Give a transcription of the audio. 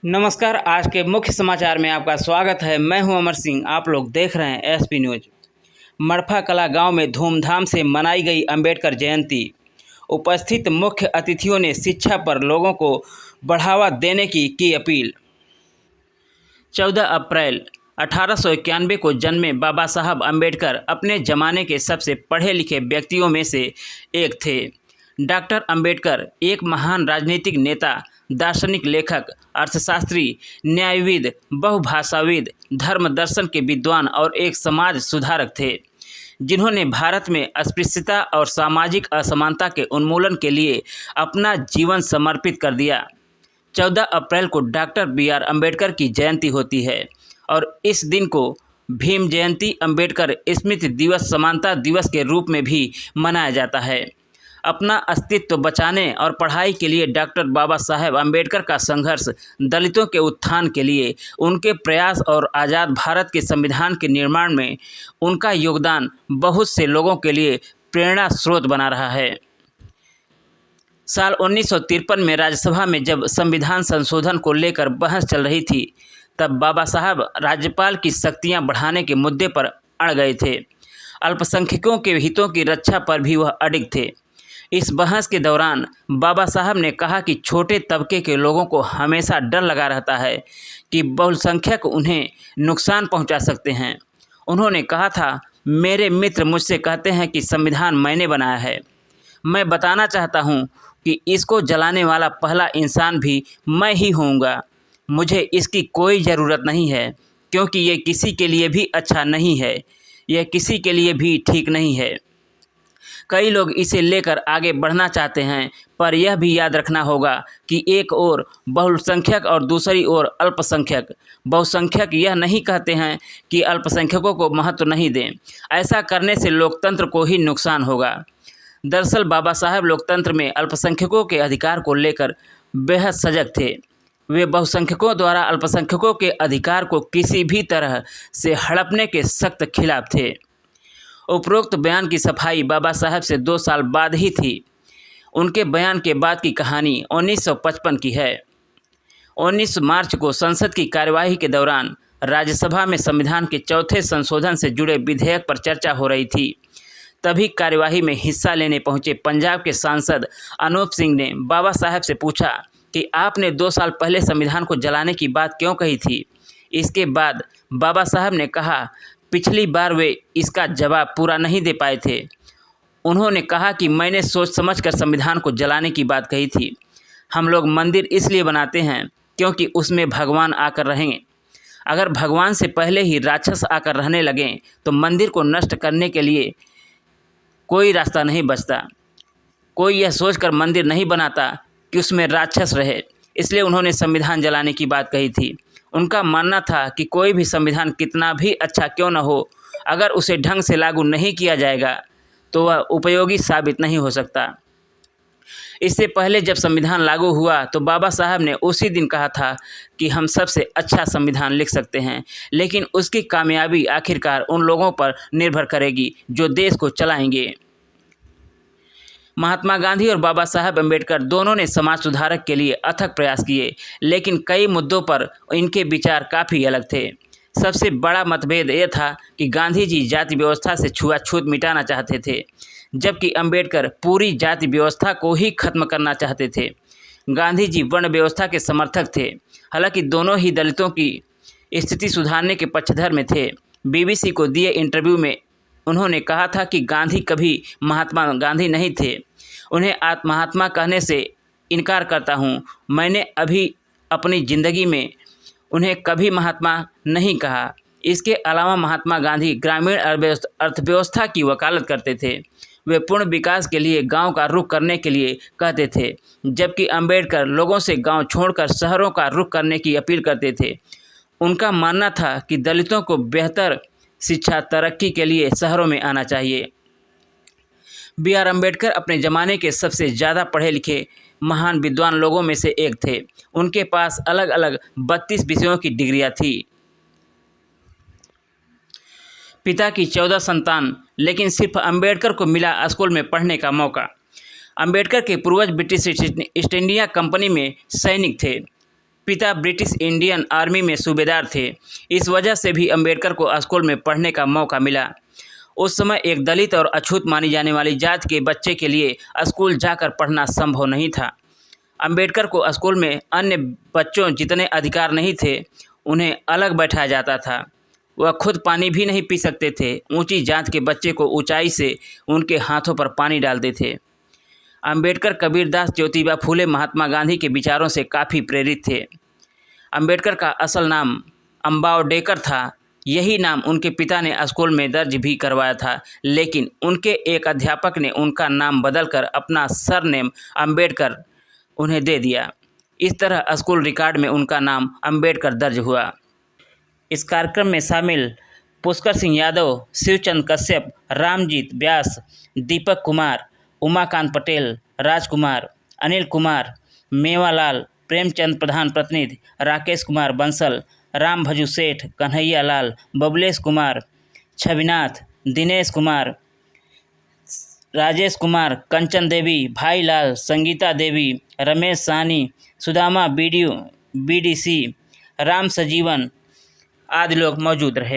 नमस्कार। आज के मुख्य समाचार में आपका स्वागत है। मैं हूं अमर सिंह। आप लोग देख रहे हैं एसपी न्यूज। मड़फा कला गांव में धूमधाम से मनाई गई अंबेडकर जयंती। उपस्थित मुख्य अतिथियों ने शिक्षा पर लोगों को बढ़ावा देने की अपील। 14 अप्रैल 1891 को जन्मे बाबा साहब अंबेडकर अपने ज़माने के सबसे पढ़े लिखे व्यक्तियों में से एक थे। डॉक्टर अंबेडकर एक महान राजनीतिक नेता, दार्शनिक, लेखक, अर्थशास्त्री, न्यायविद, बहुभाषाविद, धर्म दर्शन के विद्वान और एक समाज सुधारक थे, जिन्होंने भारत में अस्पृश्यता और सामाजिक असमानता के उन्मूलन के लिए अपना जीवन समर्पित कर दिया। 14 अप्रैल को डॉक्टर बी.आर. अम्बेडकर की जयंती होती है और इस दिन को भीम जयंती, अम्बेडकर स्मृति दिवस, समानता दिवस के रूप में भी मनाया जाता है। अपना अस्तित्व बचाने और पढ़ाई के लिए डॉक्टर बाबा साहेब अम्बेडकर का संघर्ष, दलितों के उत्थान के लिए उनके प्रयास और आज़ाद भारत के संविधान के निर्माण में उनका योगदान बहुत से लोगों के लिए प्रेरणा स्रोत बना रहा है। साल 1953 में राज्यसभा में जब संविधान संशोधन को लेकर बहस चल रही थी, तब बाबा साहब राज्यपाल की शक्तियां बढ़ाने के मुद्दे पर अड़ गए थे। अल्पसंख्यकों के हितों की रक्षा पर भी वह अडिग थे। इस बहस के दौरान बाबा साहब ने कहा कि छोटे तबके के लोगों को हमेशा डर लगा रहता है कि बहुसंख्यक उन्हें नुकसान पहुंचा सकते हैं। उन्होंने कहा था, मेरे मित्र मुझसे कहते हैं कि संविधान मैंने बनाया है। मैं बताना चाहता हूं कि इसको जलाने वाला पहला इंसान भी मैं ही होऊंगा। मुझे इसकी कोई ज़रूरत नहीं है, क्योंकि ये किसी के लिए भी अच्छा नहीं है, यह किसी के लिए भी ठीक नहीं है। कई लोग इसे लेकर आगे बढ़ना चाहते हैं, पर यह भी याद रखना होगा कि एक ओर बहुसंख्यक और दूसरी ओर अल्पसंख्यक। बहुसंख्यक यह नहीं कहते हैं कि अल्पसंख्यकों को महत्व नहीं दें। ऐसा करने से लोकतंत्र को ही नुकसान होगा। दरअसल बाबा साहब लोकतंत्र में अल्पसंख्यकों के अधिकार को लेकर बेहद सजग थे। वे बहुसंख्यकों द्वारा अल्पसंख्यकों के अधिकार को किसी भी तरह से हड़पने के सख्त खिलाफ थे। उपरोक्त बयान की सफाई बाबा साहब से 2 साल बाद ही थी। उनके बयान के बाद की कहानी 1955 की है। 19 मार्च को संसद की कार्यवाही के दौरान राज्यसभा में संविधान के चौथे संशोधन से जुड़े विधेयक पर चर्चा हो रही थी। तभी कार्यवाही में हिस्सा लेने पहुंचे पंजाब के सांसद अनूप सिंह ने बाबा साहब से पूछा कि आपने 2 साल पहले संविधान को जलाने की बात क्यों कही थी। इसके बाद बाबा साहब ने कहा, पिछली बार वे इसका जवाब पूरा नहीं दे पाए थे। उन्होंने कहा कि मैंने सोच समझकर संविधान को जलाने की बात कही थी। हम लोग मंदिर इसलिए बनाते हैं क्योंकि उसमें भगवान आकर रहेंगे। अगर भगवान से पहले ही राक्षस आकर रहने लगें तो मंदिर को नष्ट करने के लिए कोई रास्ता नहीं बचता। कोई यह सोचकर मंदिर नहीं बनाता कि उसमें राक्षस रहे, इसलिए उन्होंने संविधान जलाने की बात कही थी। उनका मानना था कि कोई भी संविधान कितना भी अच्छा क्यों न हो, अगर उसे ढंग से लागू नहीं किया जाएगा तो वह उपयोगी साबित नहीं हो सकता। इससे पहले जब संविधान लागू हुआ तो बाबा साहब ने उसी दिन कहा था कि हम सबसे अच्छा संविधान लिख सकते हैं, लेकिन उसकी कामयाबी आखिरकार उन लोगों पर निर्भर करेगी जो देश को चलाएंगे। महात्मा गांधी और बाबा साहब अम्बेडकर दोनों ने समाज सुधारक के लिए अथक प्रयास किए, लेकिन कई मुद्दों पर इनके विचार काफ़ी अलग थे। सबसे बड़ा मतभेद यह था कि गांधी जी जाति व्यवस्था से छुआछूत मिटाना चाहते थे, जबकि अम्बेडकर पूरी जाति व्यवस्था को ही खत्म करना चाहते थे। गांधी जी वर्ण व्यवस्था के समर्थक थे, हालांकि दोनों ही दलितों की स्थिति सुधारने के पक्षधर में थे। BBC को दिए इंटरव्यू में उन्होंने कहा था कि गांधी कभी महात्मा गांधी नहीं थे। उन्हें महात्मा कहने से इनकार करता हूँ। मैंने अभी अपनी ज़िंदगी में उन्हें कभी महात्मा नहीं कहा। इसके अलावा महात्मा गांधी ग्रामीण अर्थव्यवस्था की वकालत करते थे। वे पूर्ण विकास के लिए गांव का रुख करने के लिए कहते थे, जबकि अम्बेडकर लोगों से गांव छोड़कर शहरों का रुख करने की अपील करते थे। उनका मानना था कि दलितों को बेहतर शिक्षा, तरक्की के लिए शहरों में आना चाहिए। बी.आर. अम्बेडकर अपने ज़माने के सबसे ज़्यादा पढ़े लिखे महान विद्वान लोगों में से एक थे। उनके पास अलग अलग 32 विषयों की डिग्रियां थी। पिता की 14 संतान, लेकिन सिर्फ अम्बेडकर को मिला स्कूल में पढ़ने का मौका। अम्बेडकर के पूर्वज ब्रिटिश ईस्ट इंडिया कंपनी में सैनिक थे। पिता ब्रिटिश इंडियन आर्मी में सूबेदार थे। इस वजह से भी अम्बेडकर को स्कूल में पढ़ने का मौका मिला। उस समय एक दलित और अछूत मानी जाने वाली जात के बच्चे के लिए स्कूल जाकर पढ़ना संभव नहीं था। अम्बेडकर को स्कूल में अन्य बच्चों जितने अधिकार नहीं थे, उन्हें अलग बैठाया जाता था। वह खुद पानी भी नहीं पी सकते थे। ऊंची जात के बच्चे को ऊंचाई से उनके हाथों पर पानी डालते थे। अम्बेडकर कबीरदास, ज्योतिबा फूले, महात्मा गांधी के विचारों से काफ़ी प्रेरित थे। अम्बेडकर का असल नाम अम्बावडेकर था। यही नाम उनके पिता ने स्कूल में दर्ज भी करवाया था, लेकिन उनके एक अध्यापक ने उनका नाम बदलकर अपना सरनेम अम्बेडकर उन्हें दे दिया। इस तरह स्कूल रिकॉर्ड में उनका नाम अम्बेडकर दर्ज हुआ। इस कार्यक्रम में शामिल पुष्कर सिंह यादव, शिवचंद कश्यप, रामजीत व्यास, दीपक कुमार, उमाकांत पटेल, राजकुमार, अनिल कुमार, मेवालाल, प्रेमचंद प्रधान प्रतिनिधि, राकेश कुमार बंसल, राम भजू सेठ, कन्हैया लाल, बबलेश कुमार, छविनाथ, दिनेश कुमार, राजेश कुमार, कंचन देवी, भाई लाल, संगीता देवी, रमेश साहनी, सुदामा बीडीसी, राम सजीवन आदि लोग मौजूद रहे।